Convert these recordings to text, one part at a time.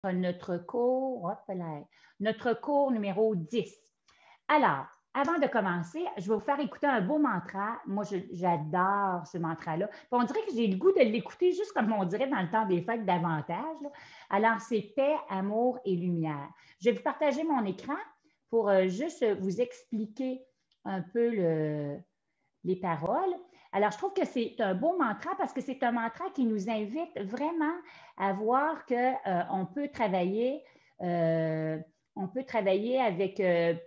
notre cours numéro 10. Alors, avant de commencer, je vais vous faire écouter un beau mantra. Moi, j'adore ce mantra-là. On dirait que j'ai le goût de l'écouter juste comme on dirait dans le temps des fêtes davantage. Là. Alors, c'est paix, amour et lumière. Je vais vous partager mon écran pour juste vous expliquer un peu les paroles. Alors, je trouve que c'est un beau mantra parce que c'est un mantra qui nous invite vraiment à voir qu'on peut travailler, avec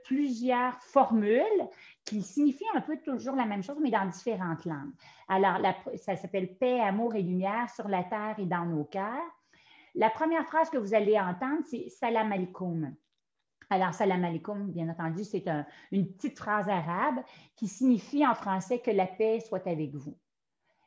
plusieurs formules qui signifient un peu toujours la même chose, mais dans différentes langues. Alors, ça s'appelle paix, amour et lumière sur la terre et dans nos cœurs. La première phrase que vous allez entendre, c'est Salam alaikum. Alors, salam alaikum, bien entendu, c'est une petite phrase arabe qui signifie en français que la paix soit avec vous.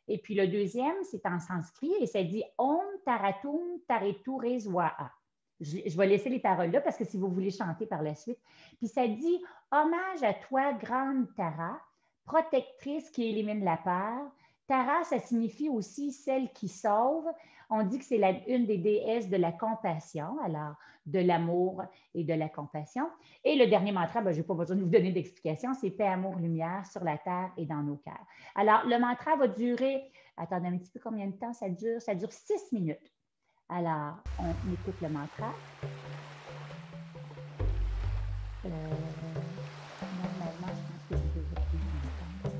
Et puis le deuxième, c'est en sanskrit et ça dit Om Taratum Taretu Rezwaha. Je vais laisser les paroles là parce que si vous voulez chanter par la suite. Puis ça dit hommage à toi, grande Tara, protectrice qui élimine la peur. Tara, ça signifie aussi celle qui sauve. On dit que c'est une des déesses de la compassion, alors de l'amour et de la compassion. Et le dernier mantra, je n'ai pas besoin de vous donner d'explication, c'est paix, amour, lumière sur la terre et dans nos cœurs. Alors, le mantra va durer, attendez un petit peu combien de temps ça dure? Ça dure 6 minutes. Alors, on écoute le mantra. Normalement, je pense que vous devriez l'entendre.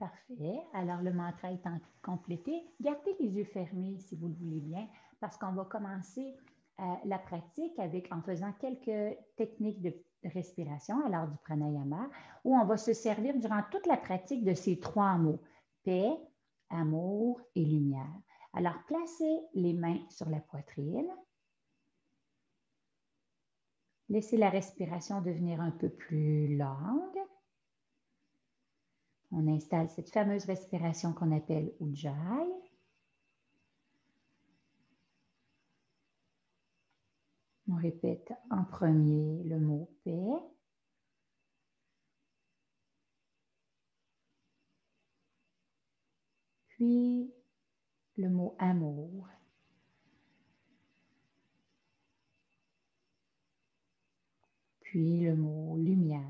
Parfait. Alors, le mantra étant complété, gardez les yeux fermés si vous le voulez bien, parce qu'on va commencer la pratique en faisant quelques techniques de respiration à l'heure du pranayama, où on va se servir durant toute la pratique de ces 3 mots, paix, amour et lumière. Alors, placez les mains sur la poitrine. Laissez la respiration devenir un peu plus longue. On installe cette fameuse respiration qu'on appelle Ujjayi. On répète en premier le mot paix. Puis le mot amour. Puis le mot lumière.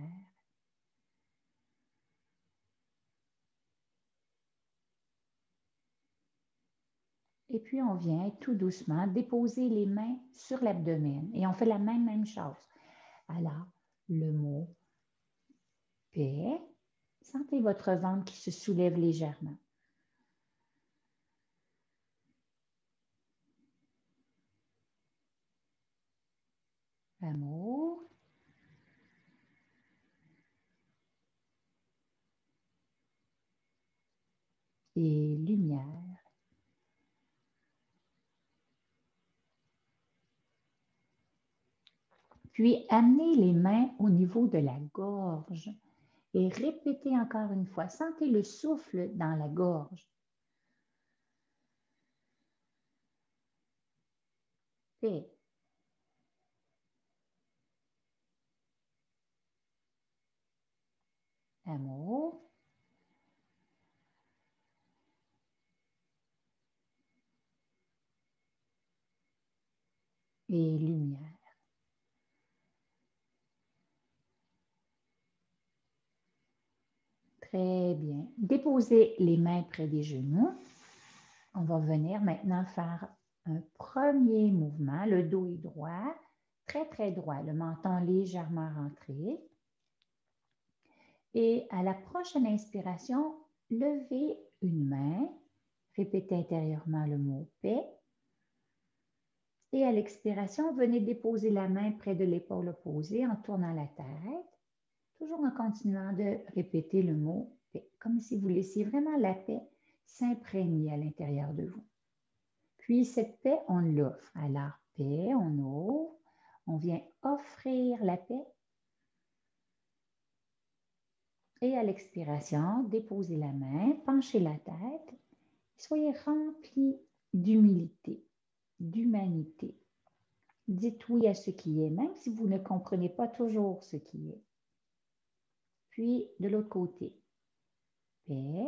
Et puis on vient tout doucement déposer les mains sur l'abdomen. Et on fait la même chose. Alors, le mot paix. Sentez votre ventre qui se soulève légèrement. Amour. Et lumière. Puis amenez les mains au niveau de la gorge et répétez encore une fois. Sentez le souffle dans la gorge. Paix. Amour. Et lumière. Très bien. Déposez les mains près des genoux. On va venir maintenant faire un premier mouvement. Le dos est droit, très droit, le menton légèrement rentré. Et à la prochaine inspiration, levez une main, répétez intérieurement le mot paix. Et à l'expiration, venez déposer la main près de l'épaule opposée en tournant la tête, toujours en continuant de répéter le mot paix, comme si vous laissiez vraiment la paix s'imprégner à l'intérieur de vous. Puis cette paix, on l'offre. Alors, paix, on ouvre, on vient offrir la paix. Et à l'expiration, déposez la main, penchez la tête, soyez remplis d'humilité, d'humanité. Dites oui à ce qui est, même si vous ne comprenez pas toujours ce qui est. Puis, de l'autre côté, paix.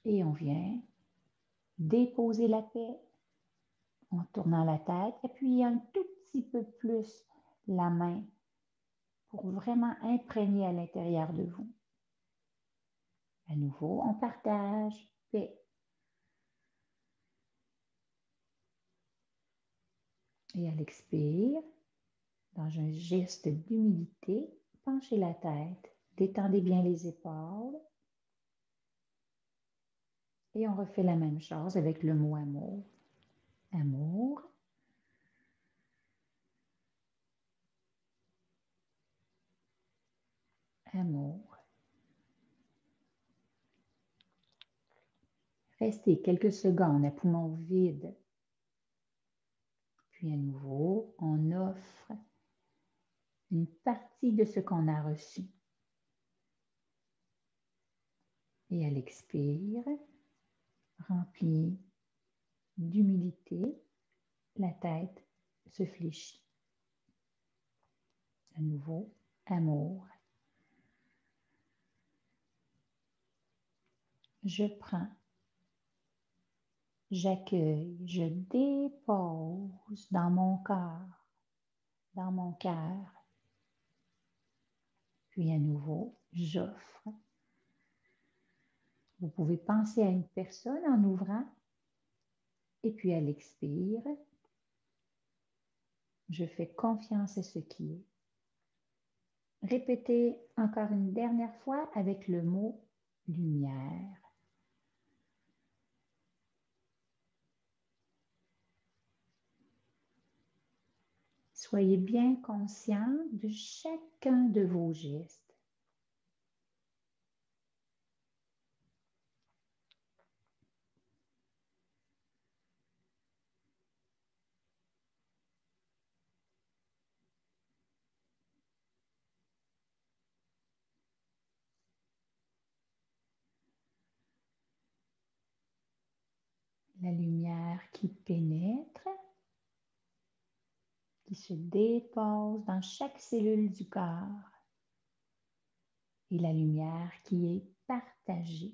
Et on vient déposer la paix en tournant la tête, appuyez un tout petit peu plus la main pour vraiment imprégner à l'intérieur de vous. À nouveau, on partage paix. Et à l'expire, dans un geste d'humilité, penchez la tête, détendez bien les épaules. Et on refait la même chose avec le mot amour. Amour. Amour. Restez quelques secondes à poumon vide. Puis à nouveau, on offre une partie de ce qu'on a reçu. Et à l'expire, rempli d'humilité, la tête se fléchit. À nouveau, amour. Je prends, j'accueille, je dépose dans mon corps, dans mon cœur. Puis à nouveau, j'offre. Vous pouvez penser à une personne en ouvrant. Et puis à l'expire, je fais confiance à ce qui est. répétez encore une dernière fois avec le mot lumière. Soyez bien conscient de chacun de vos gestes. La lumière qui pénètre, qui se dépose dans chaque cellule du corps. Et la lumière qui est partagée,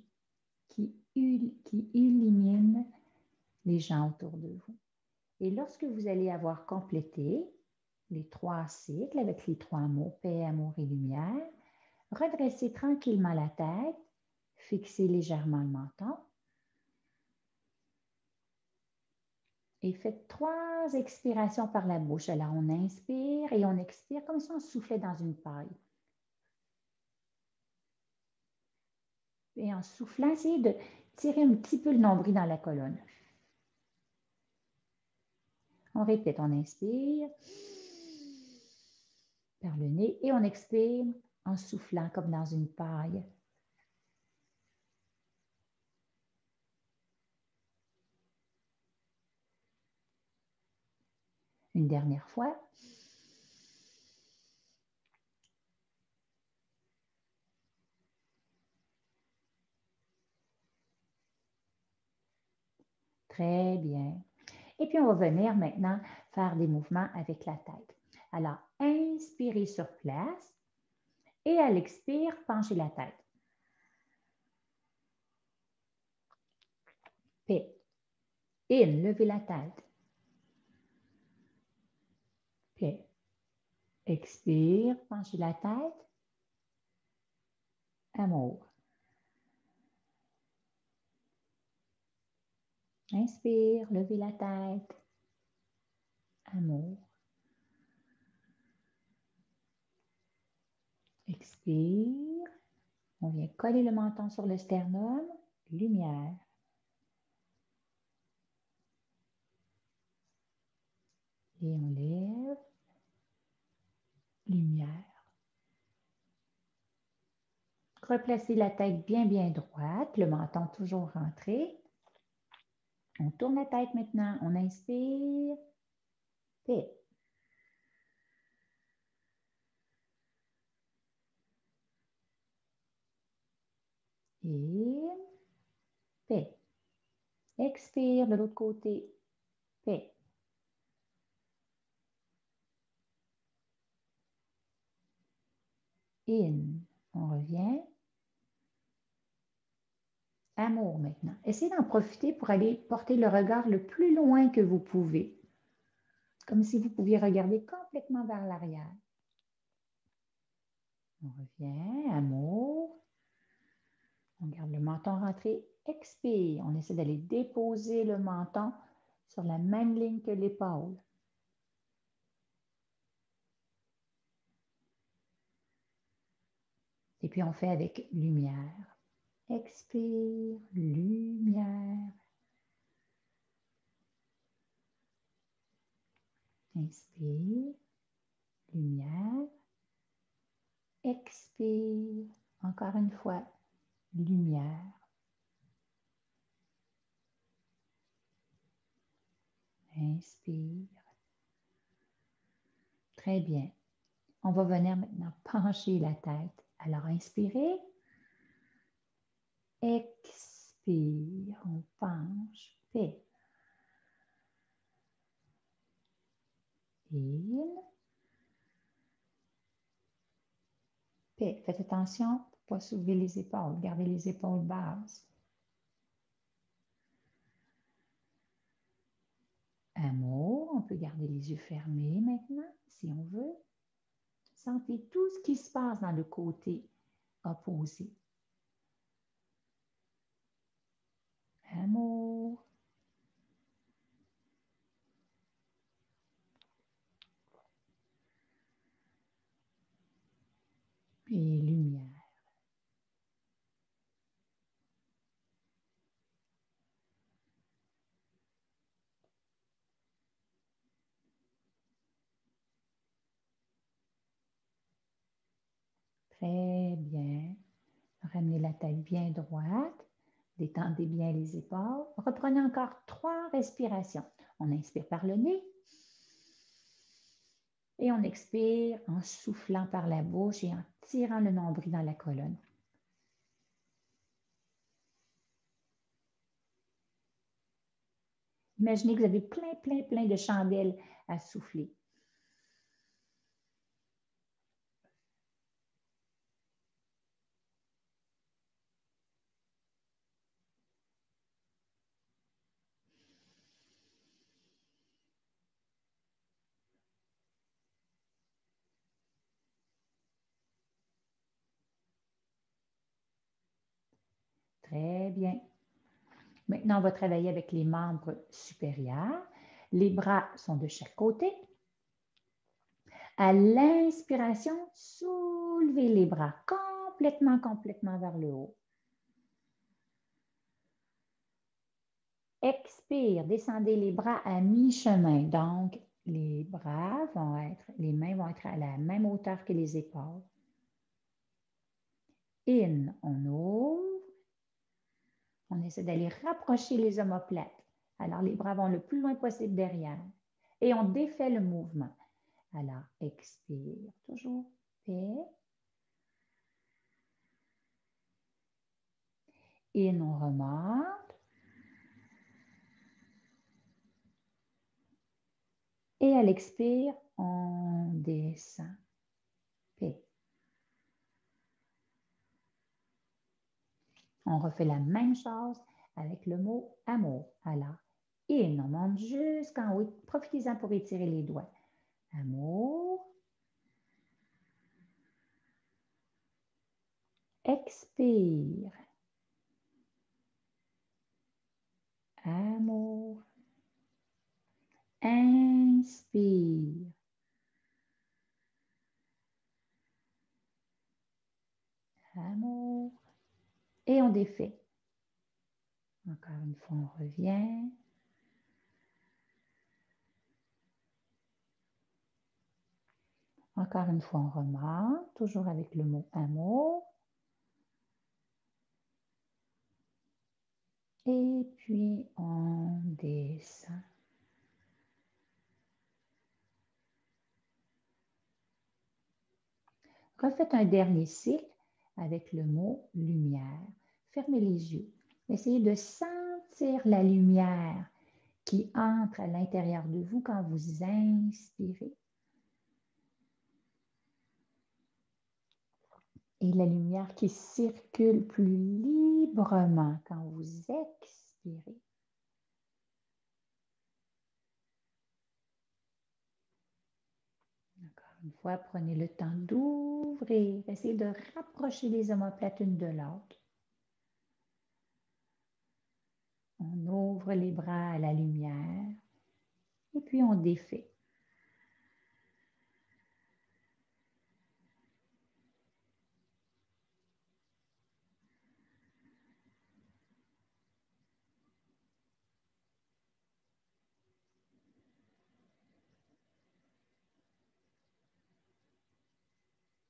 qui illumine les gens autour de vous. Et lorsque vous allez avoir complété les 3 cycles avec les 3 mots, paix, amour et lumière, redressez tranquillement la tête, fixez légèrement le menton et faites 3 expirations par la bouche. Alors, on inspire et on expire comme si on soufflait dans une paille. Et en soufflant, essayez de tirer un petit peu le nombril dans la colonne. On répète, on inspire par le nez et on expire en soufflant comme dans une paille. Une dernière fois. Très bien. Et puis, on va venir maintenant faire des mouvements avec la tête. Alors, inspirez sur place et à l'expire, penchez la tête. P. In, levez la tête. P. Expire, penchez la tête. Amour. Inspire, levez la tête. Amour. Expire. On vient coller le menton sur le sternum. Lumière. Et on lève. Lumière. Replacez la tête bien, bien droite. Le menton toujours rentré. On tourne la tête maintenant. On inspire. Paix. Et paix. Expire de l'autre côté. Paix. In. On revient. Amour maintenant. Essayez d'en profiter pour aller porter le regard le plus loin que vous pouvez. Comme si vous pouviez regarder complètement vers l'arrière. On revient. Amour. On garde le menton rentré. Expire. On essaie d'aller déposer le menton sur la même ligne que l'épaule. Et puis on fait avec lumière. Expire, lumière. Inspire, lumière. Expire, encore une fois, lumière. Inspire. Très bien. On va venir maintenant pencher la tête. Alors, inspirez. Expire. On penche. Paix. In. Paix. Faites attention pour ne pas soulever les épaules. Gardez les épaules basses. Amour. On peut garder les yeux fermés maintenant, si on veut. Sentez tout ce qui se passe dans le côté opposé. Amour. et lumière. Très bien. Ramenez la tête bien droite. Détendez bien les épaules. Reprenez encore 3 respirations. On inspire par le nez. Et on expire en soufflant par la bouche et en tirant le nombril dans la colonne. Imaginez que vous avez plein de chandelles à souffler. Très bien. Maintenant, on va travailler avec les membres supérieurs. Les bras sont de chaque côté. À l'inspiration, soulevez les bras complètement vers le haut. Expire, descendez les bras à mi-chemin. Donc, les mains vont être à la même hauteur que les épaules. In, on ouvre. On essaie d'aller rapprocher les omoplates. Alors, les bras vont le plus loin possible derrière. Et on défait le mouvement. Alors, expire, toujours paix. In, on remonte. Et à l'expire, on descend. Paix. On refait la même chose avec le mot amour. Alors, in, on monte jusqu'en haut. Profitez-en pour étirer les doigts. Amour. Expire. Amour. Inspire. Amour. Et on défait. Encore une fois, on revient. Encore une fois, on remonte, toujours avec le mot amour. Et puis, on descend. Refaites un dernier cycle avec le mot lumière. Fermez les yeux. Essayez de sentir la lumière qui entre à l'intérieur de vous quand vous inspirez. Et la lumière qui circule plus librement quand vous expirez. Encore une fois, prenez le temps d'ouvrir. Essayez de rapprocher les omoplates une de l'autre. On ouvre les bras à la lumière et puis on défait.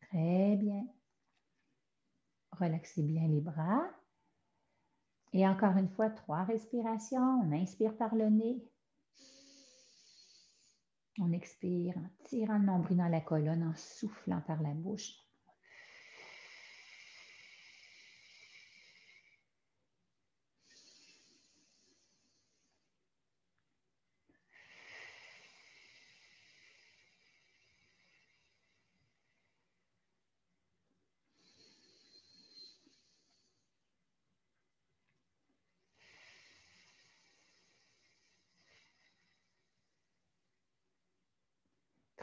Très bien. Relaxez bien les bras. Et encore une fois, 3 respirations. On inspire par le nez. On expire en tirant le nombril dans la colonne, en soufflant par la bouche.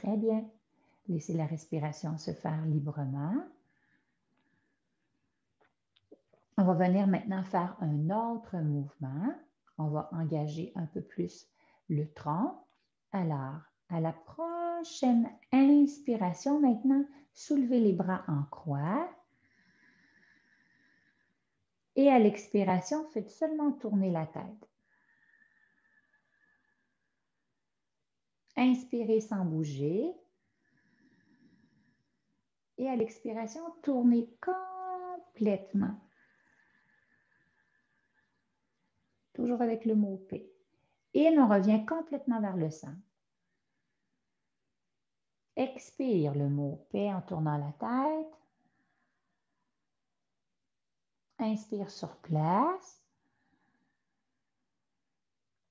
Très bien. Laissez la respiration se faire librement. On va venir maintenant faire un autre mouvement. On va engager un peu plus le tronc. Alors, À la prochaine inspiration, maintenant, soulevez les bras en croix. Et à l'expiration, faites seulement tourner la tête. Inspirez sans bouger. Et à l'expiration, tournez complètement. Toujours avec le mot paix. Et on revient complètement vers le centre. Expire le mot paix en tournant la tête. Inspire sur place.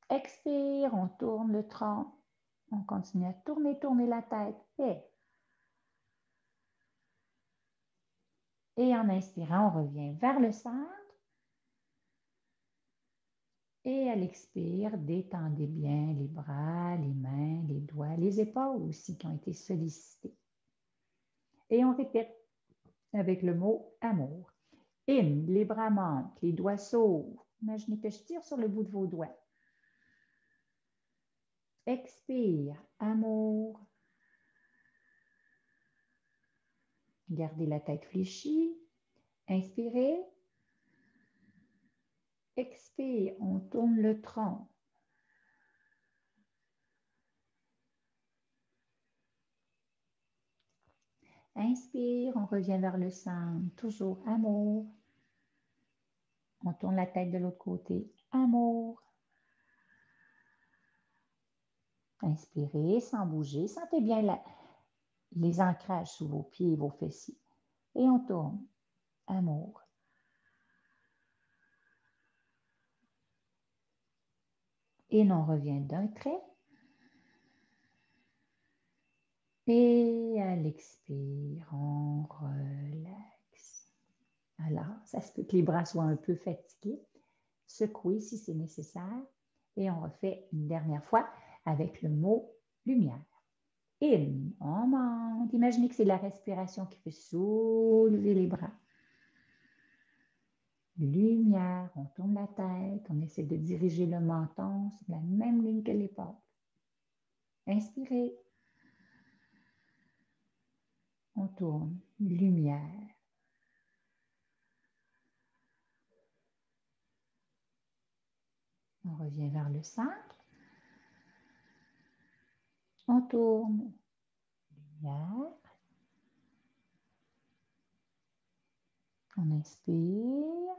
Expire, on tourne le tronc. On continue à tourner la tête. Paix. Et en inspirant, on revient vers le centre. Et à l'expire, détendez bien les bras, les mains, les doigts, les épaules aussi qui ont été sollicités. Et on répète avec le mot amour. In, les bras montent, les doigts s'ouvrent. Imaginez que je tire sur le bout de vos doigts. Expire, amour. Gardez la tête fléchie. Inspirez. Expire, on tourne le tronc. Inspire, on revient vers le centre. Toujours amour. On tourne la tête de l'autre côté. Amour. Inspirez sans bouger. Sentez bien les ancrages sous vos pieds et vos fessiers. Et on tourne. Amour. Et on revient d'un trait. Et à l'expire, on relaxe. Alors, ça se peut que les bras soient un peu fatigués. Secouez si c'est nécessaire. Et on refait une dernière fois avec le mot lumière. In, on monte. Imaginez que c'est la respiration qui fait soulever les bras. Lumière, on tourne la tête, on essaie de diriger le menton sur la même ligne que l'épaule. Inspirez. On tourne. Lumière. On revient vers le centre. On tourne. Lumière. On inspire.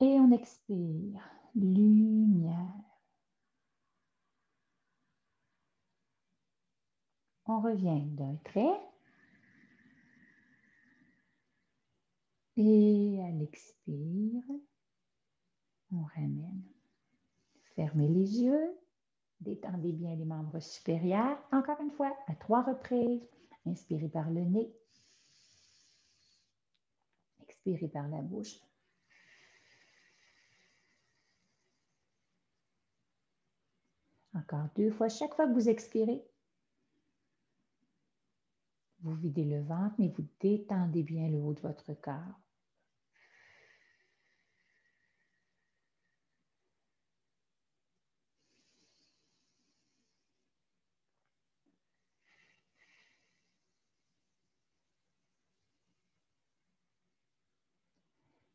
Et on expire. Lumière. On revient d'un trait. Et à l'expire, on ramène. Fermez les yeux. Détendez bien les membres supérieurs. Encore une fois, à 3 reprises. Inspirez par le nez. Expirez par la bouche. Encore 2 fois. Chaque fois que vous expirez, vous videz le ventre, mais vous détendez bien le haut de votre corps.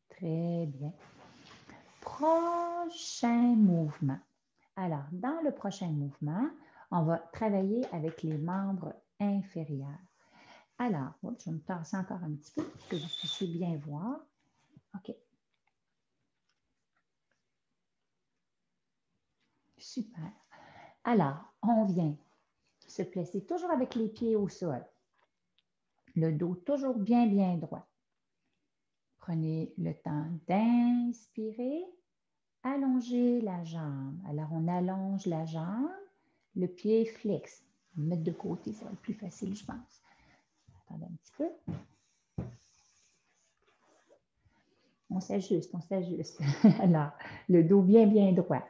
Très bien. Prochain mouvement. Alors, dans le prochain mouvement, on va travailler avec les membres inférieurs. Alors, je vais me tasser encore un petit peu pour que vous puissiez bien voir. OK. Super. Alors, on vient se placer toujours avec les pieds au sol. Le dos toujours bien, bien droit. Prenez le temps d'inspirer. Allongez la jambe. Alors, on allonge la jambe. Le pied flex. On va le mettre de côté, ça va être plus facile, je pense. Attendez un petit peu. On s'ajuste, on s'ajuste. Alors, le dos bien, bien droit.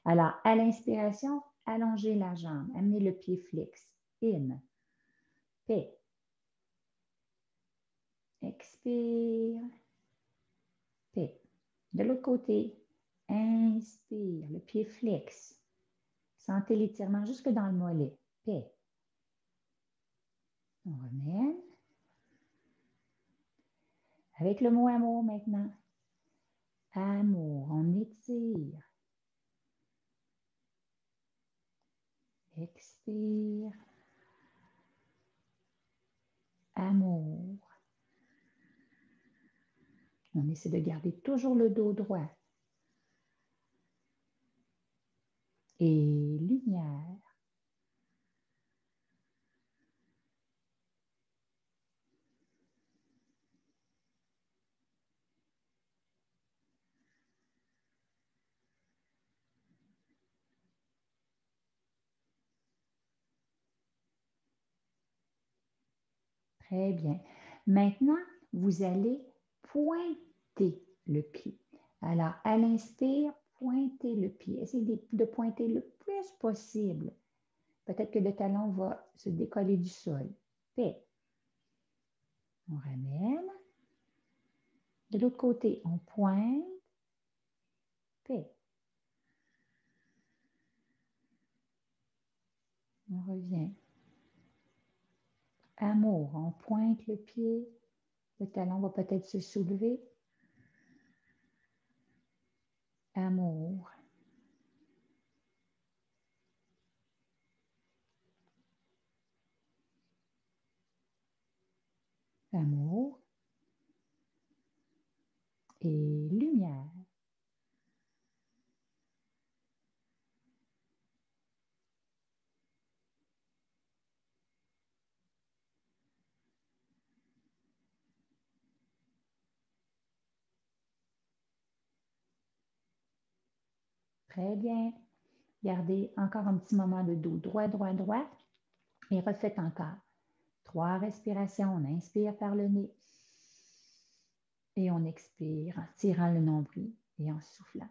Alors, à l'inspiration, allongez la jambe. Amenez le pied flex. In. Paix. Expire. Paix. De l'autre côté, inspire. Le pied flex. Sentez l'étirement jusque dans le mollet. Paix. On ramène. Avec le mot amour maintenant. Amour, on étire. Expire. Amour. On essaie de garder toujours le dos droit. Et lumière. Très bien. Maintenant, vous allez pointer le pied. Alors, à l'inspire, pointez le pied. Essayez de pointer le plus possible. Peut-être que le talon va se décoller du sol. Paix. On ramène. De l'autre côté, on pointe. Paix. On revient. Amour, on pointe le pied. Le talon va peut-être se soulever. Amour. Amour. Et lumière. Très bien. Gardez encore un petit moment de dos droit, droit, droit. Et refaites encore. 3 respirations. On inspire par le nez. Et on expire en tirant le nombril et en soufflant.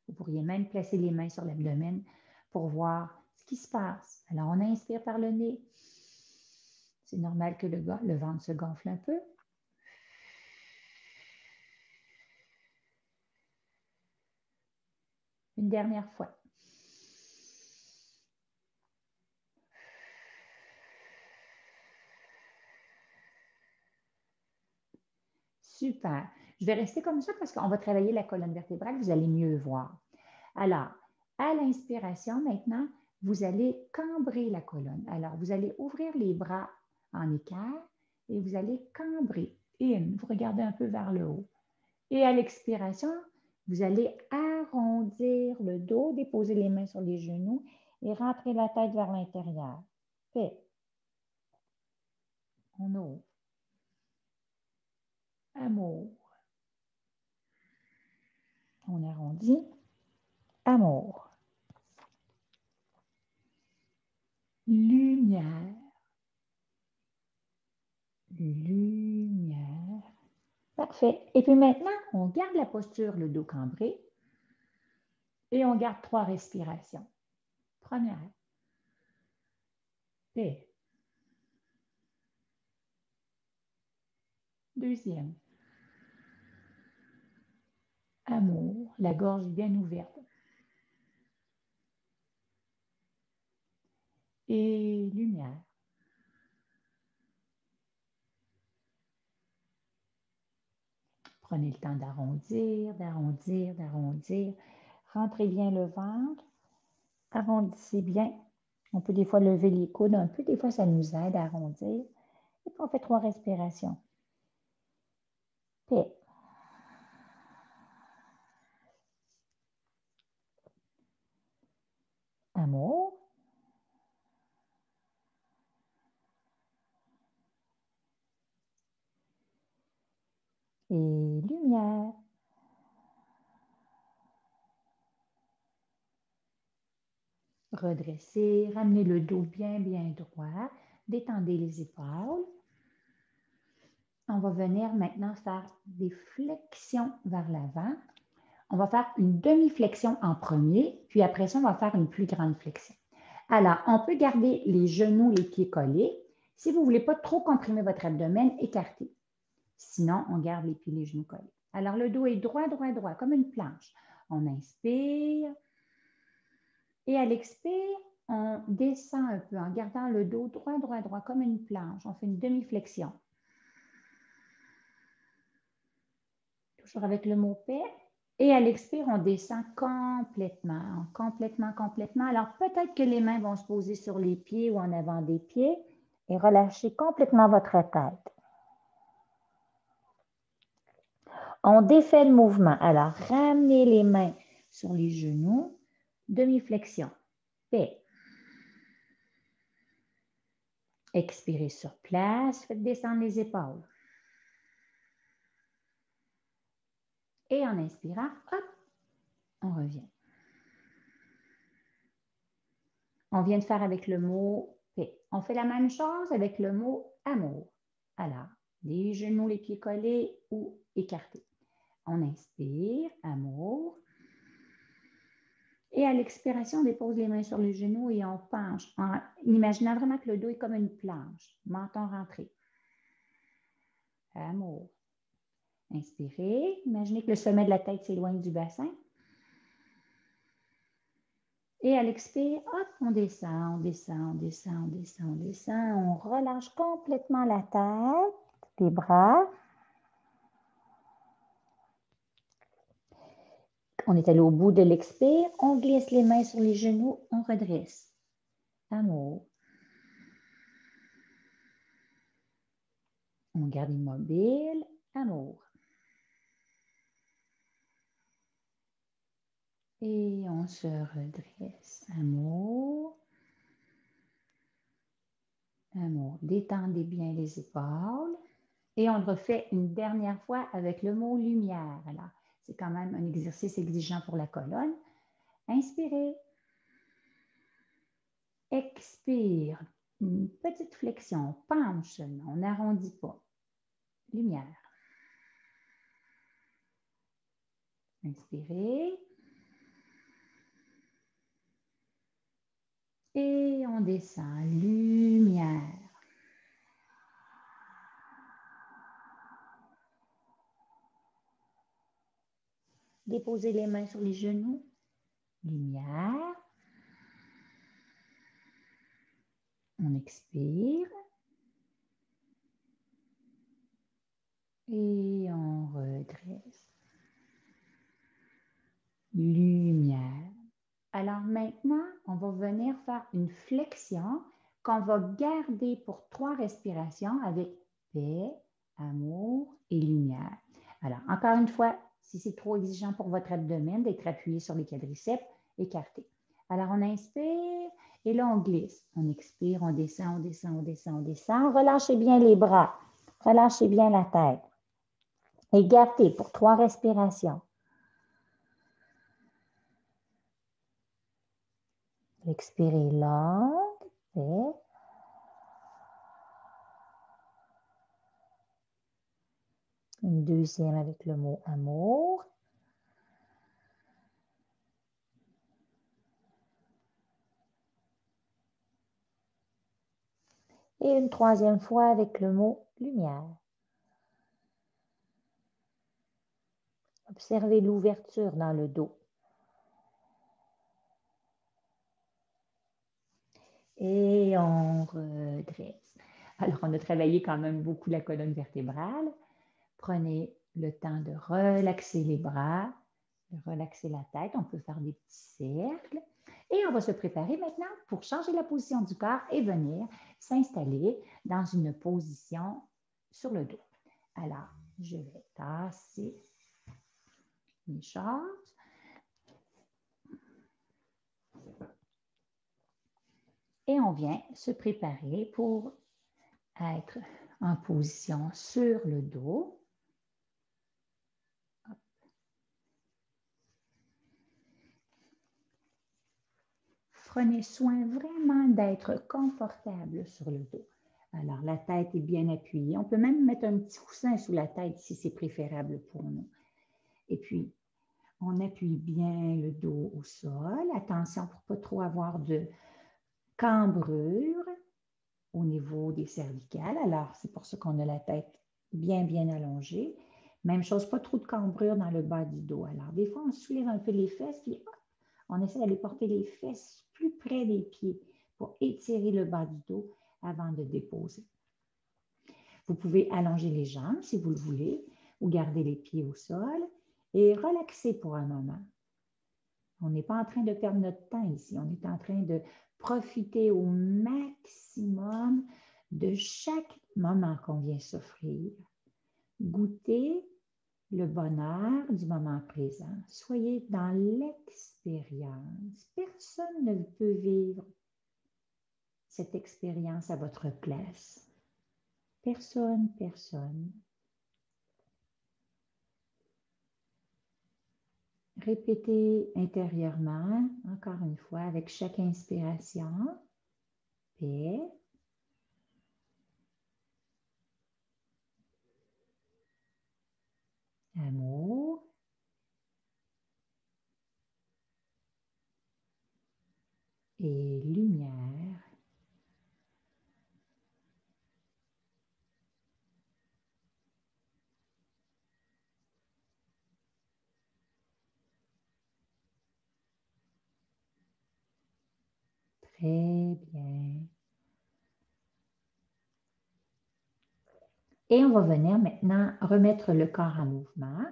Vous pourriez même placer les mains sur l'abdomen pour voir ce qui se passe. Alors, on inspire par le nez. C'est normal que le ventre se gonfle un peu. Une dernière fois. Super. Je vais rester comme ça parce qu'on va travailler la colonne vertébrale. Vous allez mieux voir. Alors, à l'inspiration, maintenant, vous allez cambrer la colonne. Alors, vous allez ouvrir les bras en équerre et vous allez cambrer. Vous regardez un peu vers le haut. Et à l'expiration, vous allez arrondir le dos, déposer les mains sur les genoux et rentrer la tête vers l'intérieur. Fait. On ouvre. Amour. On arrondit. Amour. Lumière. Lumière. Parfait. Et puis maintenant, on garde la posture, le dos cambré. Et on garde 3 respirations. Première. Paix. Deuxième. Amour. La gorge bien ouverte. Et lumière. Prenez le temps d'arrondir, d'arrondir, d'arrondir. Rentrez bien le ventre. Arrondissez bien. On peut des fois lever les coudes un peu. Des fois, ça nous aide à arrondir. Et puis, on fait 3 respirations. Paix. Amour. Et lumière. Redressez, ramenez le dos bien, bien droit. Détendez les épaules. On va venir maintenant faire des flexions vers l'avant. On va faire une demi-flexion en premier, puis après ça, on va faire une plus grande flexion. Alors, on peut garder les genoux, les pieds collés. Si vous ne voulez pas trop comprimer votre abdomen, écartez. Sinon, on garde les pieds et les genoux collés. Alors, le dos est droit, droit, droit, comme une planche. On inspire. Et à l'expire, on descend un peu en gardant le dos droit, droit, droit, comme une planche. On fait une demi-flexion. Toujours avec le mot paix. Et à l'expire, on descend complètement, complètement, complètement. Alors, peut-être que les mains vont se poser sur les pieds ou en avant des pieds et relâchez complètement votre tête. On défait le mouvement. Alors, ramenez les mains sur les genoux. Demi-flexion. Paix. Expirez sur place. Faites descendre les épaules. Et en inspirant, hop, on revient. On vient de faire avec le mot paix. On fait la même chose avec le mot amour. Alors, les genoux, les pieds collés ou écartés. On inspire, amour. Et à l'expiration, on dépose les mains sur les genoux et on penche, en imaginant vraiment que le dos est comme une planche. Menton rentré. Amour. Inspirez. Imaginez que le sommet de la tête s'éloigne du bassin. Et à l'expire, hop, on descend, on descend, on descend, on descend, on descend. On relâche complètement la tête, les bras. On est allé au bout de l'expire. On glisse les mains sur les genoux, on redresse. Amour. On garde immobile. Amour. Et on se redresse. Amour. Amour. Détendez bien les épaules. Et on le refait une dernière fois avec le mot lumière. Alors, c'est quand même un exercice exigeant pour la colonne. Inspirez. Expire. Une petite flexion. On penche seulement. On n'arrondit pas. Lumière. Inspirez. Et on descend. Lumière. Déposez les mains sur les genoux. Lumière. On expire. Et on redresse. Lumière. Alors maintenant, on va venir faire une flexion qu'on va garder pour 3 respirations avec paix, amour et lumière. Alors, encore une fois, si c'est trop exigeant pour votre abdomen, d'être appuyé sur les quadriceps, écartez. Alors, on inspire et là, on glisse. On expire, on descend, on descend, on descend, on descend. Relâchez bien les bras. Relâchez bien la tête. Et gardez pour 3 respirations. Expirez longue, paix. Une deuxième avec le mot amour. Et une troisième fois avec le mot lumière. Observez l'ouverture dans le dos. Et on redresse. Alors, on a travaillé quand même beaucoup la colonne vertébrale. Prenez le temps de relaxer les bras, de relaxer la tête. On peut faire des petits cercles. Et on va se préparer maintenant pour changer la position du corps et venir s'installer dans une position sur le dos. Alors, je vais tasser mes choses. Et on vient se préparer pour être en position sur le dos. Hop. Prenez soin vraiment d'être confortable sur le dos. Alors, la tête est bien appuyée. On peut même mettre un petit coussin sous la tête si c'est préférable pour nous. Et puis, on appuie bien le dos au sol. Attention pour ne pas trop avoir de cambrure au niveau des cervicales. Alors, c'est pour ça qu'on a la tête bien, bien allongée. Même chose, pas trop de cambrure dans le bas du dos. Alors, des fois, on soulève un peu les fesses, puis hop, on essaie d'aller porter les fesses plus près des pieds pour étirer le bas du dos avant de déposer. Vous pouvez allonger les jambes si vous le voulez ou garder les pieds au sol et relaxer pour un moment. On n'est pas en train de perdre notre temps ici. On est en train de profiter au maximum de chaque moment qu'on vient s'offrir. Goûtez le bonheur du moment présent. Soyez dans l'expérience. Personne ne peut vivre cette expérience à votre place. Personne, personne. Répétez intérieurement, encore une fois, avec chaque inspiration, paix. Amour. Et lumière. Très bien. Et on va venir maintenant remettre le corps en mouvement.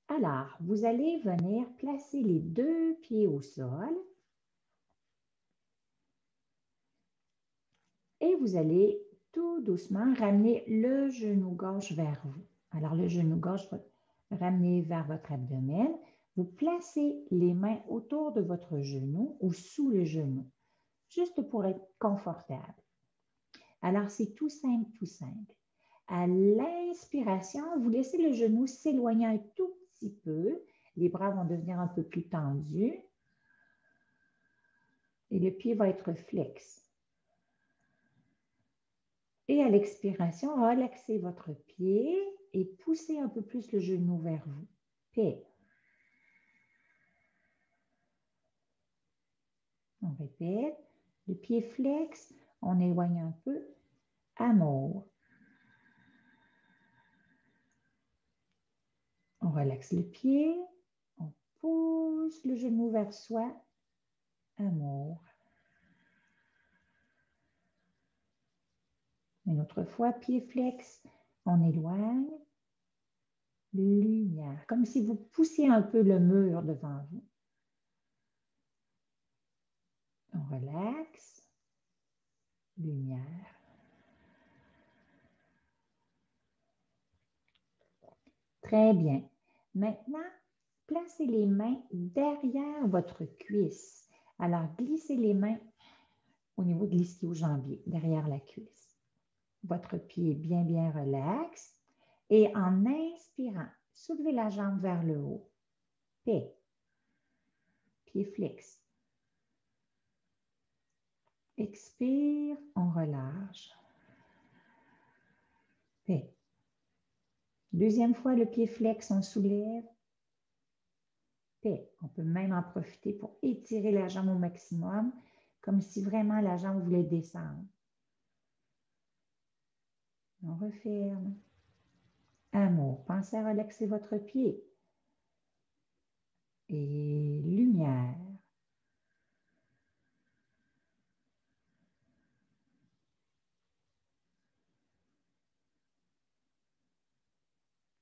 Alors, vous allez venir placer les deux pieds au sol et vous allez tout doucement ramener le genou gauche vers vous. Alors, le genou gauche va ramener vers votre abdomen. Vous placez les mains autour de votre genou ou sous le genou, juste pour être confortable. Alors, c'est tout simple, tout simple. À l'inspiration, vous laissez le genou s'éloigner un tout petit peu. Les bras vont devenir un peu plus tendus. Et le pied va être flex. Et à l'expiration, relaxez votre pied et poussez un peu plus le genou vers vous. Paix. On répète. Le pied flex, on éloigne un peu. Amour. On relaxe le pied. On pousse le genou vers soi. Amour. Une autre fois, pied flex, on éloigne. Lumière, comme si vous poussiez un peu le mur devant vous. On relaxe. Lumière. Très bien. Maintenant, placez les mains derrière votre cuisse. Alors, glissez les mains au niveau de l'ischio-jambier, derrière la cuisse. Votre pied est bien, bien relax. Et en inspirant, soulevez la jambe vers le haut. Paix. Pied flex. Expire, on relâche. Paix. Deuxième fois, le pied flex, on soulève. Paix. On peut même en profiter pour étirer la jambe au maximum, comme si vraiment la jambe voulait descendre. On referme. Amour. Pensez à relaxer votre pied. Et lumière.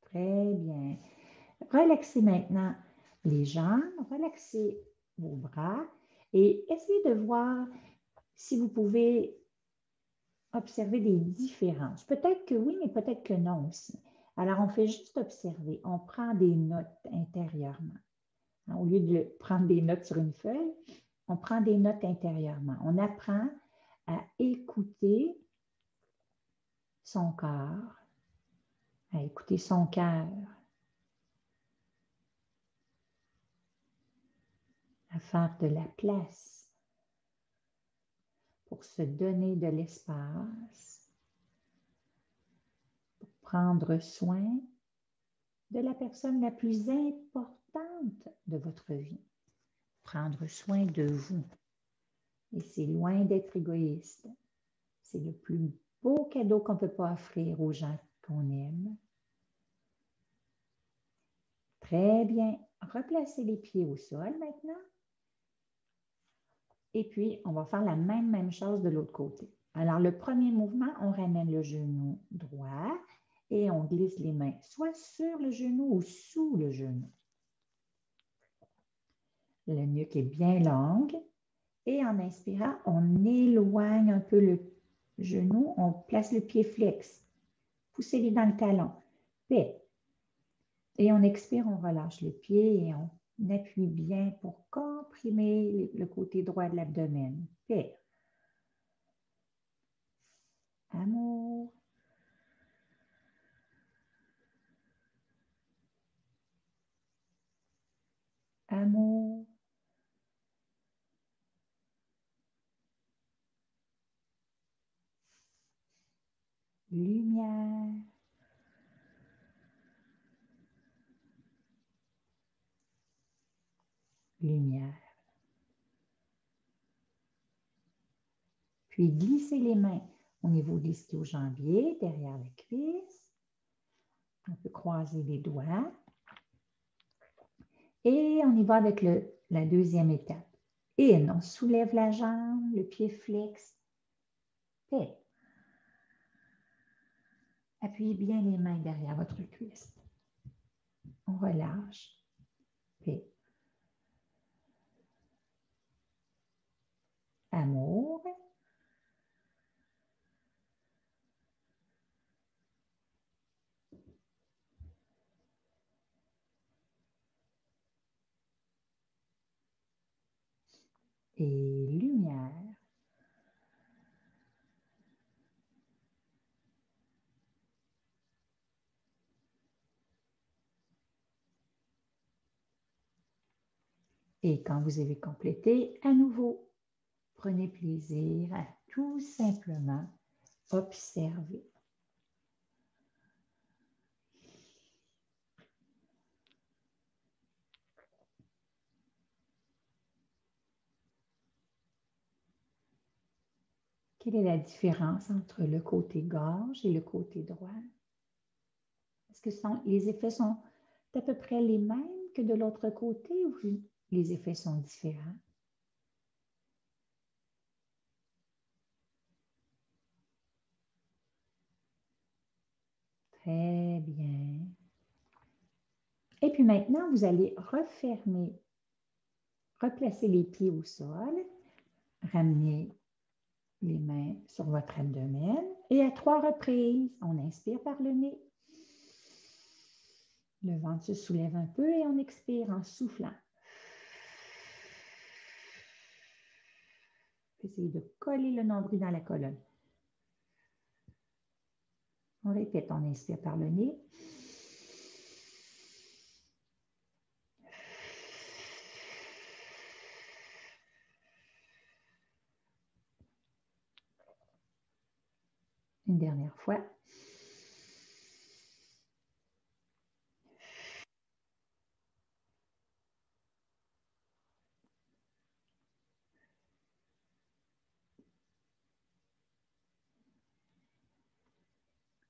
Très bien. Relaxez maintenant les jambes, relaxez vos bras et essayez de voir si vous pouvez observer des différences. Peut-être que oui, mais peut-être que non aussi. Alors, on fait juste observer. On prend des notes intérieurement. Au lieu de prendre des notes sur une feuille, on prend des notes intérieurement. On apprend à écouter son corps, à écouter son cœur, à faire de la place pour se donner de l'espace, pour prendre soin de la personne la plus importante de votre vie. Prendre soin de vous. Et c'est loin d'être égoïste. C'est le plus beau cadeau qu'on ne peut pas offrir aux gens qu'on aime. Très bien. Replacez les pieds au sol maintenant. Et puis, on va faire la même chose de l'autre côté. Alors, le premier mouvement, on ramène le genou droit et on glisse les mains soit sur le genou ou sous le genou. Le nuque est bien longue. Et en inspirant, on éloigne un peu le genou, on place le pied flex. Poussez-les dans le talon. Paix. Et on expire, on relâche le pied et on appuie bien pour comprimer le côté droit de l'abdomen. Paix. Amour. Amour. Lumière. Lumière. Puis glissez les mains au niveau des ischio-jambiers, derrière la cuisse. On peut croiser les doigts. Et on y va avec la deuxième étape. In, on soulève la jambe, le pied flex. Paix. Appuyez bien les mains derrière votre cuisse. On relâche. Paix. Amour. Et lumière. Et quand vous avez complété, à nouveau, prenez plaisir à tout simplement observer. Quelle est la différence entre le côté gauche et le côté droit? Est-ce que les effets sont à peu près les mêmes que de l'autre côté ou les effets sont différents? Très bien. Et puis maintenant, vous allez refermer, replacer les pieds au sol, ramener les mains sur votre abdomen et à 3 reprises, on inspire par le nez. Le ventre se soulève un peu et on expire en soufflant. Essayez de coller le nombril dans la colonne. On répète, on inspire par le nez. Une dernière fois.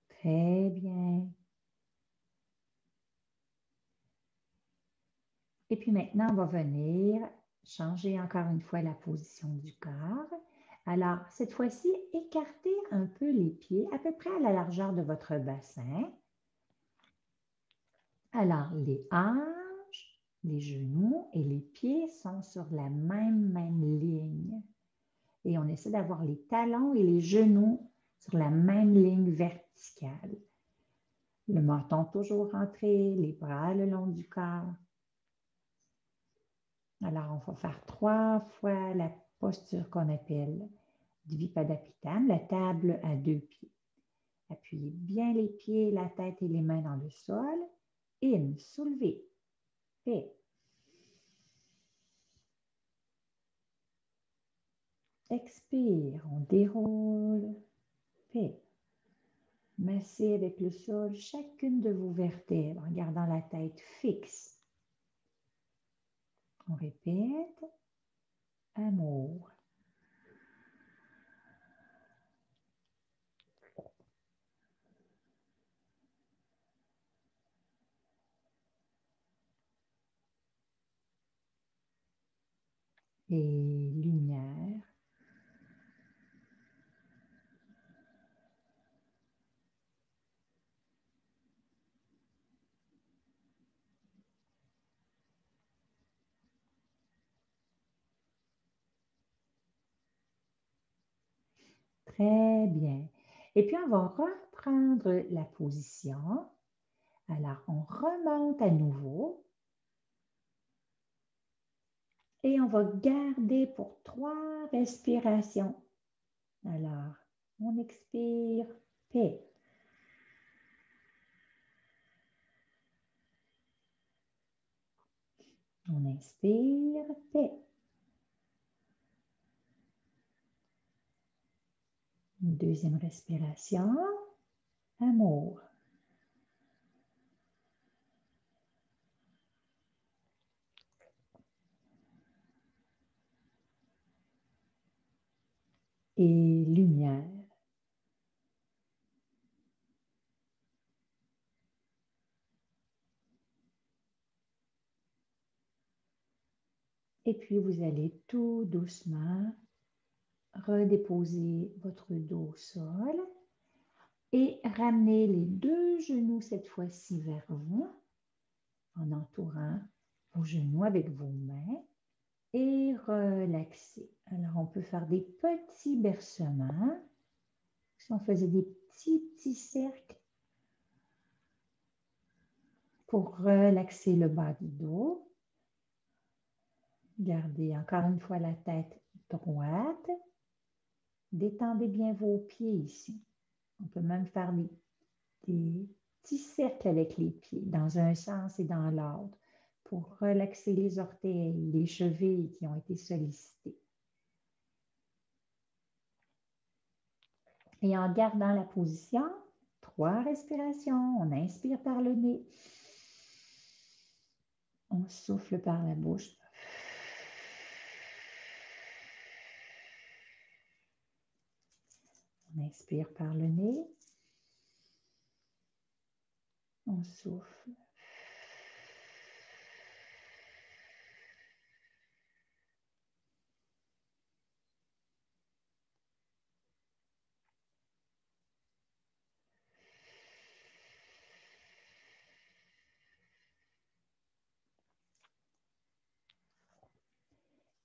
Très bien. Et puis maintenant, on va venir changer encore une fois la position du corps. Alors, cette fois-ci, écartez un peu les pieds, à peu près à la largeur de votre bassin. Alors, les hanches, les genoux et les pieds sont sur la même ligne. Et on essaie d'avoir les talons et les genoux sur la même ligne verticale. Le menton toujours rentré, les bras le long du corps. Alors, on va faire 3 fois la posture qu'on appelle Dvipadapitana, la table à 2 pieds. Appuyez bien les pieds, la tête et les mains dans le sol. In, soulevez. Paix. Expire, on déroule. Paix. Massez avec le sol chacune de vos vertèbres en gardant la tête fixe. On répète. Amour. et lumière. Très bien. Et puis, on va reprendre la position. Alors, on remonte à nouveau. Et on va garder pour 3 respirations. Alors, on expire, paix. On inspire, paix. Une deuxième respiration, amour. Et lumière. Et puis, vous allez tout doucement redéposer votre dos au sol et ramener les 2 genoux cette fois-ci vers vous en entourant vos genoux avec vos mains et relaxer. Alors, on peut faire des petits bercements. Si on faisait des petits cercles pour relaxer le bas du dos. Gardez encore une fois la tête droite. Détendez bien vos pieds ici. On peut même faire des petits cercles avec les pieds dans un sens et dans l'autre pour relaxer les orteils, les chevilles qui ont été sollicités. Et en gardant la position, 3 respirations. On inspire par le nez. On souffle par la bouche. On inspire par le nez. On souffle.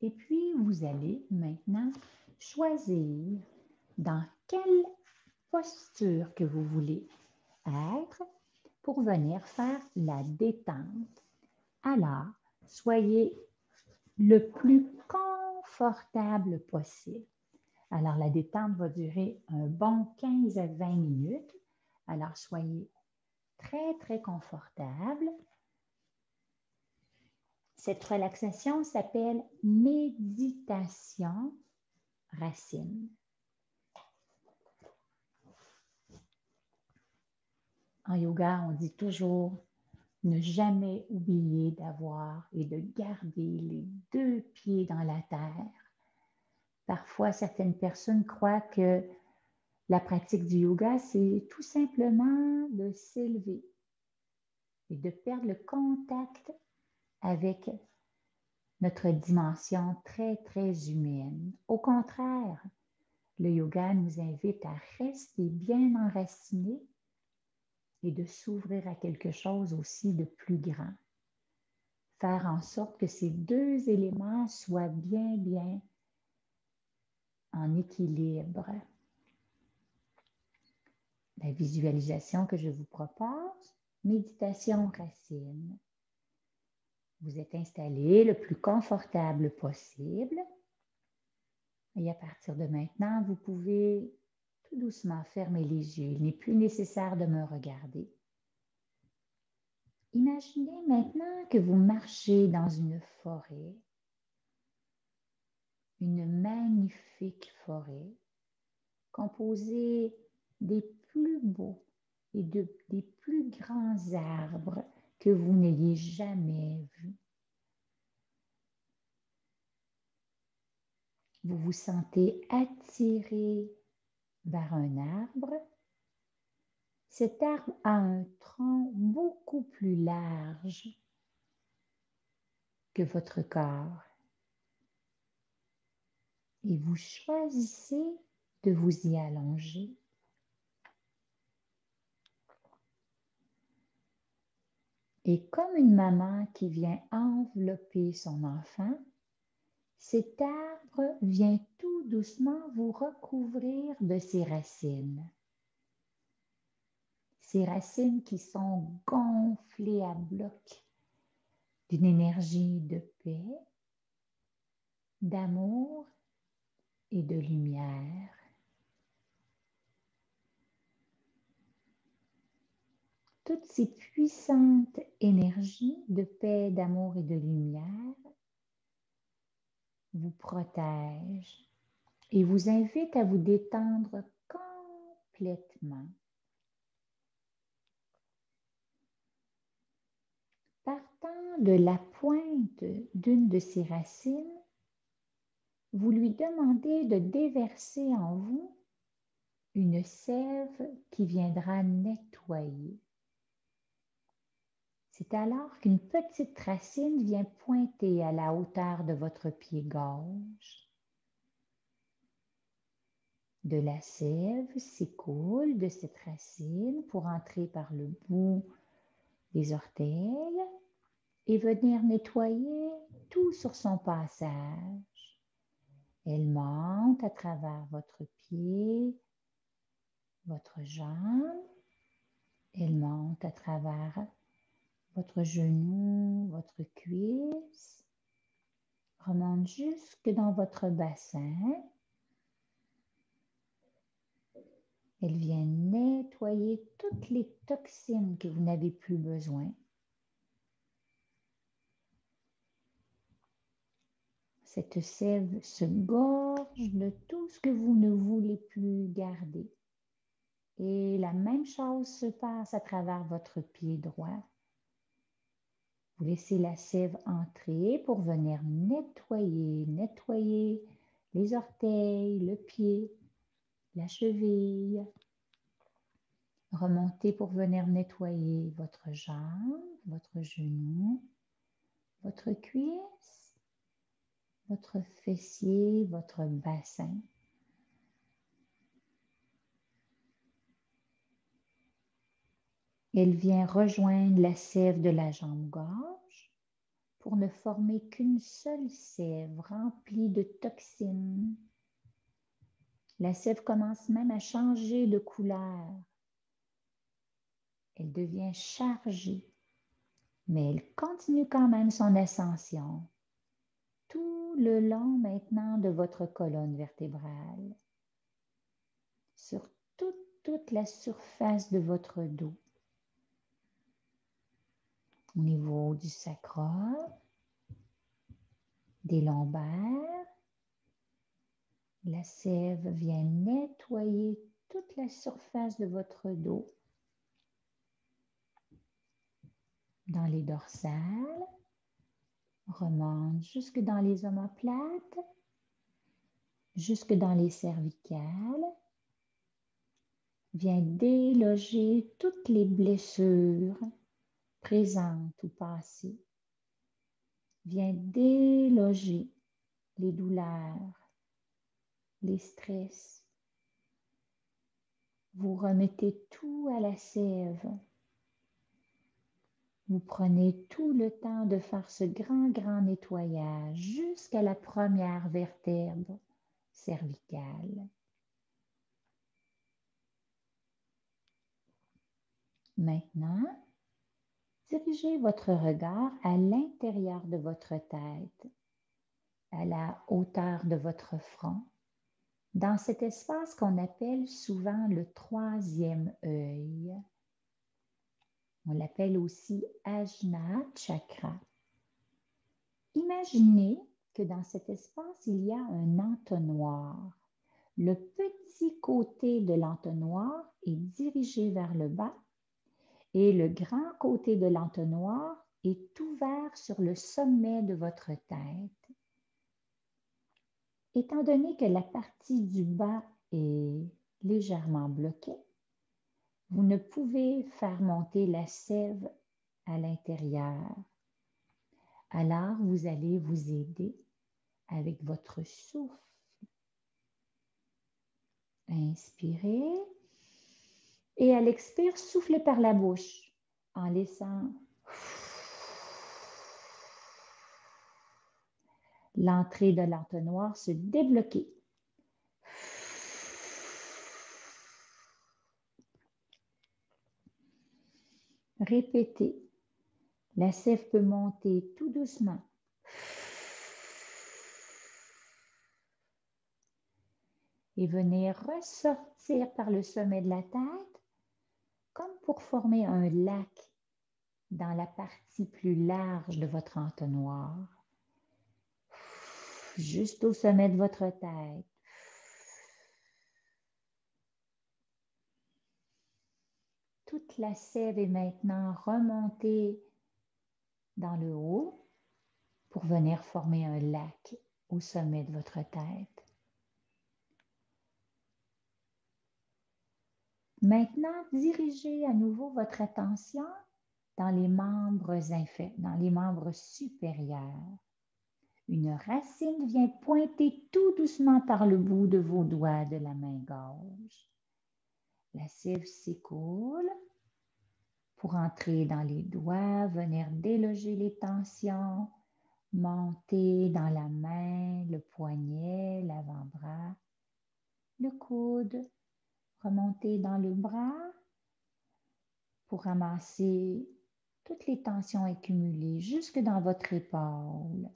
Et puis, vous allez maintenant choisir dans quelle posture que vous voulez être pour venir faire la détente. Alors, soyez le plus confortable possible. Alors, la détente va durer un bon 15 à 20 minutes. Alors, soyez très confortable. Cette relaxation s'appelle méditation racine. En yoga, on dit toujours ne jamais oublier d'avoir et de garder les 2 pieds dans la terre. Parfois, certaines personnes croient que la pratique du yoga, c'est tout simplement de s'élever et de perdre le contact avec notre dimension très humaine. Au contraire, le yoga nous invite à rester bien enracinés et de s'ouvrir à quelque chose aussi de plus grand. Faire en sorte que ces 2 éléments soient bien en équilibre. La visualisation que je vous propose, méditation racine. Vous êtes installé le plus confortable possible. Et à partir de maintenant, vous pouvez tout doucement fermer les yeux. Il n'est plus nécessaire de me regarder. Imaginez maintenant que vous marchez dans une forêt, une magnifique forêt composée des plus beaux et des plus grands arbres que vous n'ayez jamais vus. Vous vous sentez attiré vers un arbre. Cet arbre a un tronc beaucoup plus large que votre corps. et vous choisissez de vous y allonger. Et comme une maman qui vient envelopper son enfant, cet arbre vient tout doucement vous recouvrir de ses racines. Ces racines qui sont gonflées à bloc d'une énergie de paix, d'amour et de lumière. Toutes ces puissantes énergies de paix, d'amour et de lumière vous protègent et vous invitent à vous détendre complètement. Partant de la pointe d'une de ces racines, vous lui demandez de déverser en vous une sève qui viendra nettoyer. C'est alors qu'une petite racine vient pointer à la hauteur de votre pied gauche. De la sève s'écoule de cette racine pour entrer par le bout des orteils et venir nettoyer tout sur son passage. Elle monte à travers votre pied, votre jambe. Elle monte à travers votre genou, votre cuisse, remonte jusque dans votre bassin. Elle vient nettoyer toutes les toxines que vous n'avez plus besoin. Cette sève se gorge de tout ce que vous ne voulez plus garder. Et la même chose se passe à travers votre pied droit. Vous laissez la sève entrer pour venir nettoyer les orteils, le pied, la cheville. Remontez pour venir nettoyer votre jambe, votre genou, votre cuisse, votre fessier, votre bassin. Elle vient rejoindre la sève de la jambe gauche pour ne former qu'une seule sève remplie de toxines. La sève commence même à changer de couleur. Elle devient chargée, mais elle continue quand même son ascension tout le long maintenant de votre colonne vertébrale, sur toute la surface de votre dos, au niveau du sacrum, des lombaires. La sève vient nettoyer toute la surface de votre dos, dans les dorsales, remonte jusque dans les omoplates, jusque dans les cervicales, vient déloger toutes les blessures présentes ou passées, vient déloger les douleurs, les stress. Vous remettez tout à la sève. Vous prenez tout le temps de faire ce grand nettoyage jusqu'à la première vertèbre cervicale. Maintenant, dirigez votre regard à l'intérieur de votre tête, à la hauteur de votre front, dans cet espace qu'on appelle souvent le troisième œil. On l'appelle aussi Ajna Chakra. Imaginez que dans cet espace, il y a un entonnoir. Le petit côté de l'entonnoir est dirigé vers le bas et le grand côté de l'entonnoir est ouvert sur le sommet de votre tête. Étant donné que la partie du bas est légèrement bloquée, vous ne pouvez faire monter la sève à l'intérieur. Alors, vous allez vous aider avec votre souffle Inspirez. Et à l'expire, soufflez par la bouche en laissant l'entrée de l'entonnoir se débloquer. Répétez. La sève peut monter tout doucement. Et venir ressortir par le sommet de la tête, comme pour former un lac dans la partie plus large de votre entonnoir. Juste au sommet de votre tête. Toute la sève est maintenant remontée dans le haut pour venir former un lac au sommet de votre tête. Maintenant, dirigez à nouveau votre attention dans les membres supérieurs. Une racine vient pointer tout doucement par le bout de vos doigts de la main gauche. La sève s'écoule pour entrer dans les doigts, venir déloger les tensions, monter dans la main, le poignet, l'avant-bras, le coude, remonter dans le bras pour ramasser toutes les tensions accumulées jusque dans votre épaule.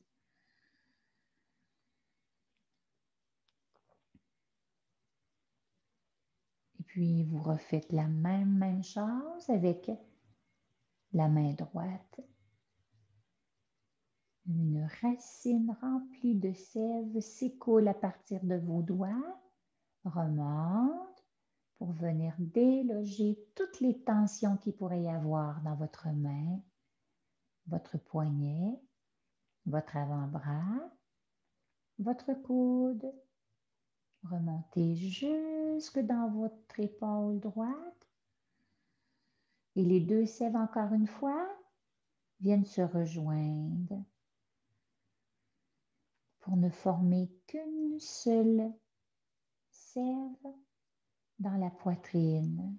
Et puis, vous refaites la même chose avec la main droite. Une racine remplie de sève s'écoule à partir de vos doigts, remonte pour venir déloger toutes les tensions qu'il pourrait y avoir dans votre main, votre poignet, votre avant-bras, votre coude. Remontez jusque dans votre épaule droite. Et les deux sèves, encore une fois, viennent se rejoindre pour ne former qu'une seule sève dans la poitrine.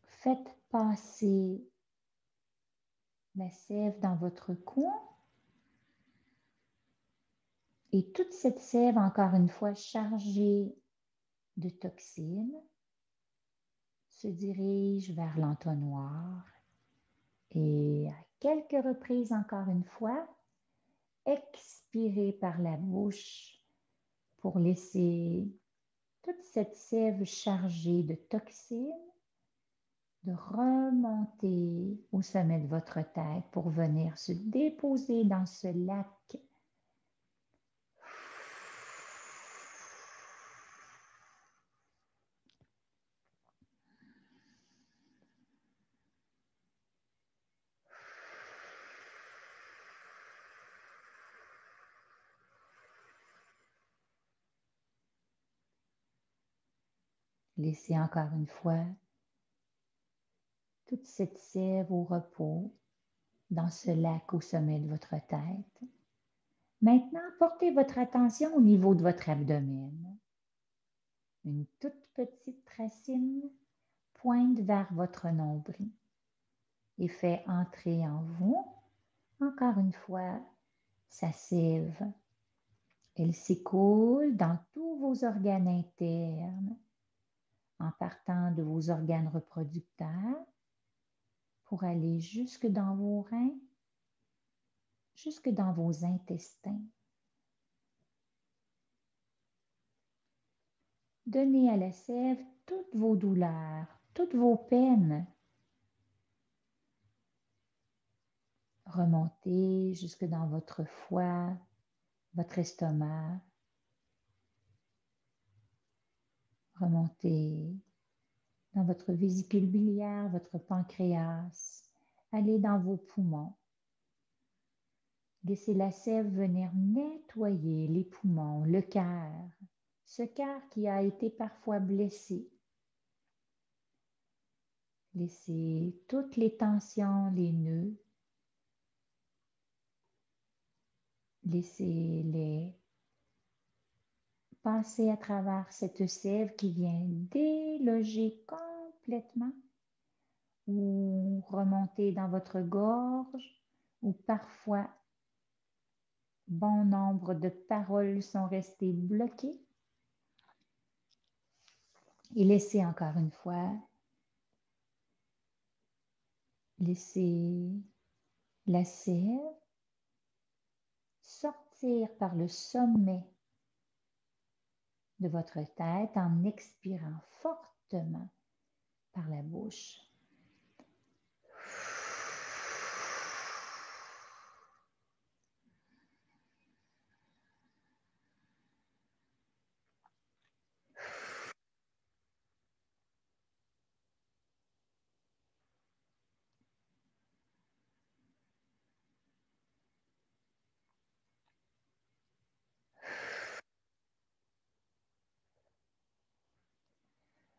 Faites passer la sève dans votre cou et toute cette sève, encore une fois, chargée de toxines, se dirige vers l'entonnoir et à quelques reprises, encore une fois, expirez par la bouche pour laisser toute cette sève chargée de toxines de remonter au sommet de votre tête pour venir se déposer dans ce lac. Laissez encore une fois toute cette sève au repos dans ce lac au sommet de votre tête. Maintenant, portez votre attention au niveau de votre abdomen. Une toute petite racine pointe vers votre nombril et fait entrer en vous, encore une fois, sa sève. Elle s'écoule dans tous vos organes internes, en partant de vos organes reproducteurs pour aller jusque dans vos reins, jusque dans vos intestins. Donnez à la sève toutes vos douleurs, toutes vos peines. Remontez jusque dans votre foie, votre estomac. Remontez dans votre vésicule biliaire, votre pancréas. Allez dans vos poumons. Laissez la sève venir nettoyer les poumons, le cœur, ce cœur qui a été parfois blessé. Laissez toutes les tensions, les nœuds. Laissez-les Passez à travers cette sève qui vient déloger complètement ou remonter dans votre gorge, ou parfois bon nombre de paroles sont restées bloquées. Et laissez encore une fois, laissez la sève sortir par le sommet de votre tête en expirant fortement par la bouche.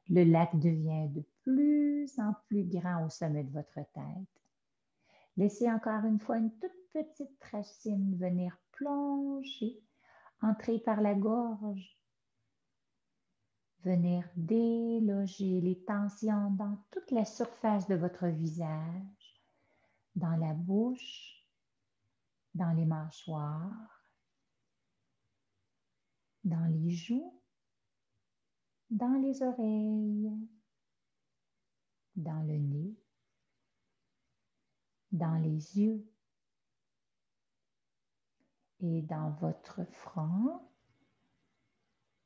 Le lac devient de plus en plus grand au sommet de votre tête. Laissez encore une fois une toute petite racine venir plonger, entrer par la gorge, venir déloger les tensions dans toute la surface de votre visage, dans la bouche, dans les mâchoires, dans les joues, dans les oreilles, dans le nez, dans les yeux et dans votre front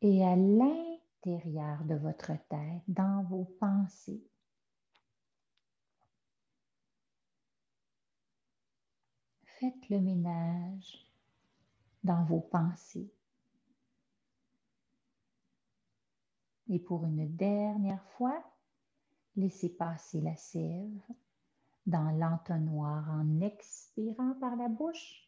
et à l'intérieur de votre tête, dans vos pensées. Faites le ménage dans vos pensées. Et pour une dernière fois, laissez passer la sève dans l'entonnoir en expirant par la bouche.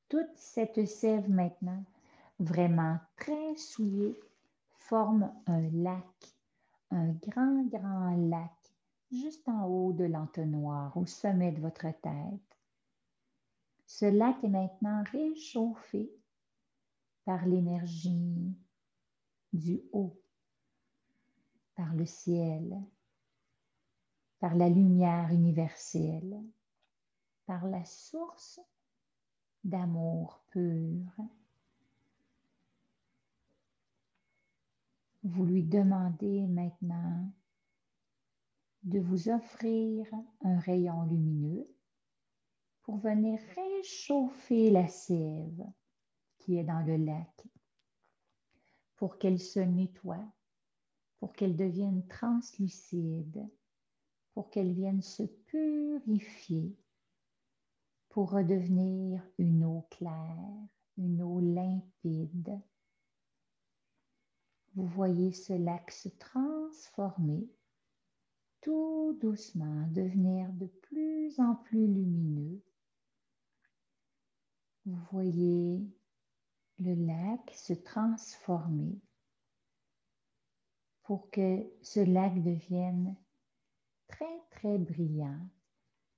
Toute cette sève maintenant, vraiment très souillée, forme un lac, un grand lac, juste en haut de l'entonnoir, au sommet de votre tête. Ce lac est maintenant réchauffé par l'énergie du haut, par le ciel, par la lumière universelle, par la source d'amour pur. Vous lui demandez maintenant de vous offrir un rayon lumineux pour venir réchauffer la sève qui est dans le lac, pour qu'elle se nettoie, pour qu'elle devienne translucide, pour qu'elle vienne se purifier, pour redevenir une eau claire, une eau limpide. Vous voyez ce lac se transformer tout doucement, devenir de plus en plus lumineux. Vous voyez le lac se transformer pour que ce lac devienne très brillant,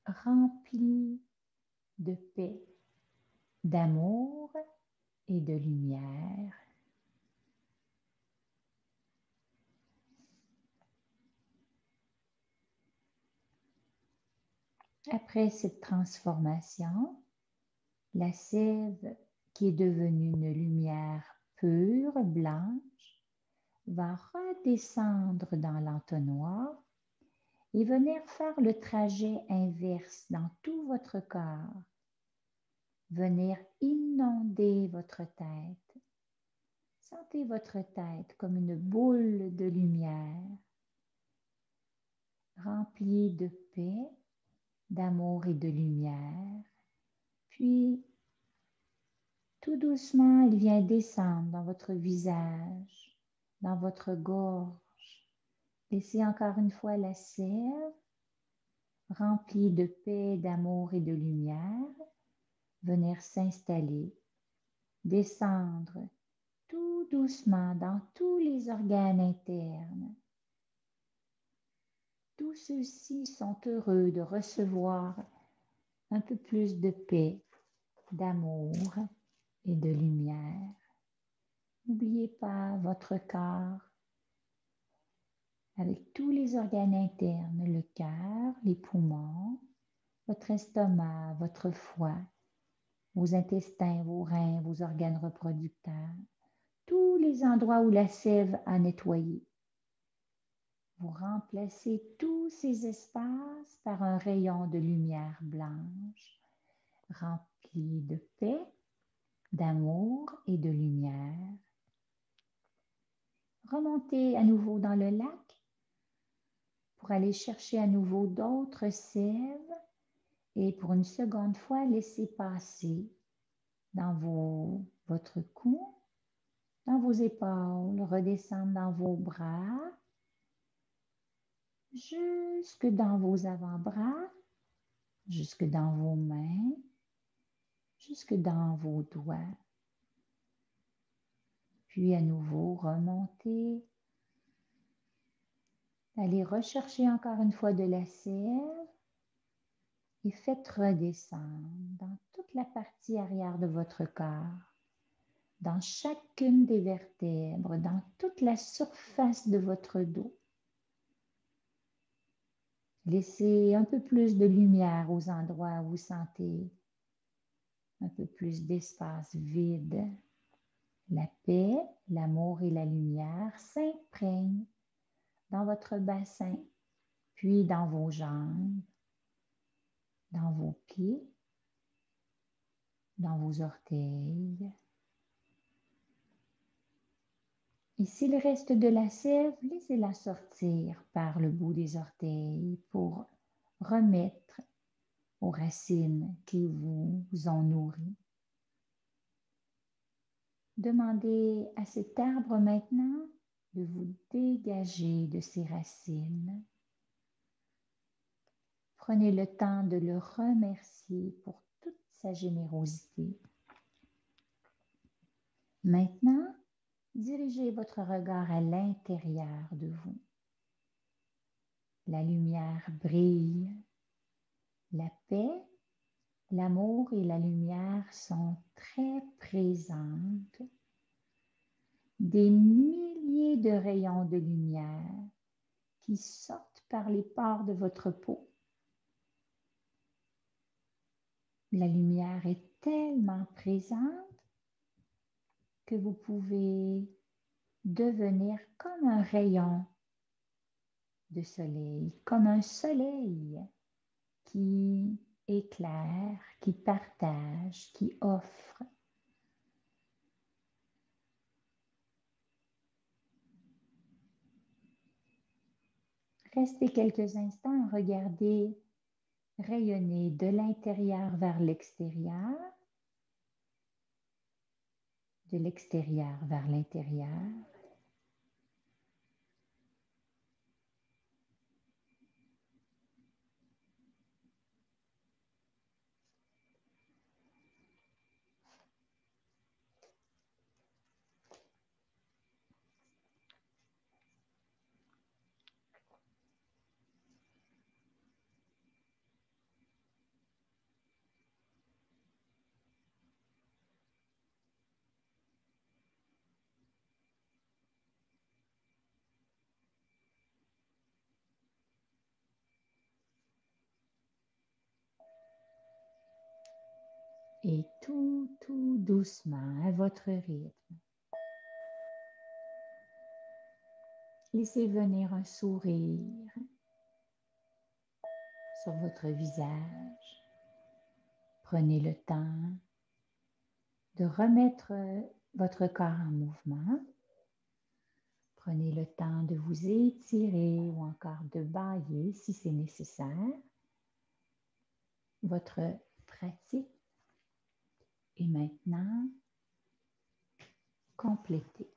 rempli de paix, d'amour et de lumière. Après cette transformation, la sève qui est devenue une lumière pure, blanche, va redescendre dans l'entonnoir et venir faire le trajet inverse dans tout votre corps, venir inonder votre tête. Sentez votre tête comme une boule de lumière, remplie de paix, d'amour et de lumière. Puis, tout doucement, il vient descendre dans votre visage, dans votre gorge. Laissez encore une fois la sève remplis de paix, d'amour et de lumière, venir s'installer, descendre tout doucement dans tous les organes internes. Tous ceux-ci sont heureux de recevoir un peu plus de paix, d'amour et de lumière. N'oubliez pas votre corps avec tous les organes internes, le cœur, les poumons, votre estomac, votre foie, vos intestins, vos reins, vos organes reproducteurs, tous les endroits où la sève a nettoyé. Vous remplacez tous ces espaces par un rayon de lumière blanche, rempli de paix, d'amour et de lumière. Remontez à nouveau dans le lac pour aller chercher à nouveau d'autres sèves et pour une seconde fois, laissez passer dans votre cou, dans vos épaules, redescendre dans vos bras, jusque dans vos avant-bras, jusque dans vos mains, jusque dans vos doigts. Puis à nouveau, remontez. Allez rechercher encore une fois de la sève et faites redescendre dans toute la partie arrière de votre corps, dans chacune des vertèbres, dans toute la surface de votre dos. Laissez un peu plus de lumière aux endroits où vous sentez un peu plus d'espace vide. La paix, l'amour et la lumière s'imprègnent dans votre bassin, puis dans vos jambes, dans vos pieds, dans vos orteils. Et s'il reste de la sève, laissez-la sortir par le bout des orteils pour remettre aux racines qui vous ont nourri. Demandez à cet arbre maintenant de vous dégager de ses racines. Prenez le temps de le remercier pour toute sa générosité. Maintenant, dirigez votre regard à l'intérieur de vous. La lumière brille. La paix, l'amour et la lumière sont très présentes. Des milliers de rayons de lumière qui sortent par les pores de votre peau. La lumière est tellement présente que vous pouvez devenir comme un rayon de soleil, comme un soleil qui éclaire, qui partage, qui offre. Restez quelques instants, regardez rayonner de l'intérieur vers l'extérieur, de l'extérieur vers l'intérieur. Et tout doucement, à votre rythme, laissez venir un sourire sur votre visage. Prenez le temps de remettre votre corps en mouvement. Prenez le temps de vous étirer ou encore de bâiller si c'est nécessaire. Votre pratique est maintenant complétée.